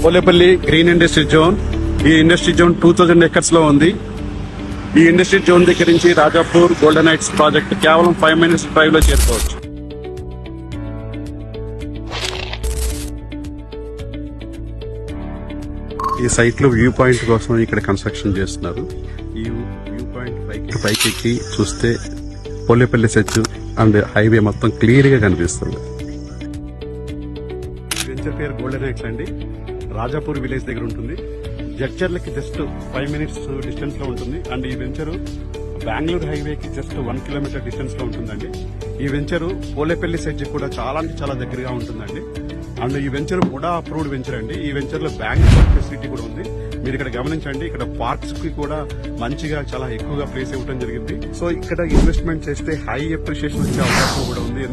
Polepally green industry zone. ఈ industry zone 2000 acres లో ఉంది. ఈ ఇండస్ట్రీ జోన్ దగ్గర నుంచి రాజాపూర్ గోల్డెన్ హైట్స్ ప్రాజెక్ట్ కేవలం 5 minutes డ్రైవ్ లో చేరుకోవచ్చు. ఈ సైట్ లో వ్యూ పాయింట్ కోసం ఇక్కడ కన్స్ట్రక్షన్ చేస్తున్నారు. ఈ వ్యూ పాయింట్ పైకి చూస్తే పోలేపల్లి సెచ్చు అండ్ హైవే మొత్తం క్లియర్ గా కనిపిస్తుంది. వెంచర్ పేరు గోల్డెన్ హైట్స్ అండి. రాజాపూర్ విలేజ్ దగ్గర ఉంటుంది. జడ్చర్లకి జస్ట్ 5 minutes డిస్టెన్స్ లో ఉంటుంది. అండ్ ఈ వెంచరు బెంగళూరు హైవేకి జస్ట్ 1 kilometer డిస్టెన్స్ లో ఉంటుందండి. ఈ వెంచరు పోలేపల్లి సెజ్ కూడా చాలా దగ్గరగా ఉంటుందండి. అండ్ ఈ వెంచర్ కూడా అప్రూవ్డ్ వెంచర్ అండి. ఈ వెంచర్ లో బ్యాంక్ ఫెసిలిటీ కూడా ఉంది. మీరు ఇక్కడ గమనించండి, ఇక్కడ పార్క్స్ కి కూడా మంచిగా చాలా ఎక్కువగా ప్లేస్ ఇవ్వడం జరిగింది. సో ఇక్కడ ఇన్వెస్ట్మెంట్ చేస్తే హై అప్రిషియేషన్ వచ్చే అవకాశం కూడా ఉంది.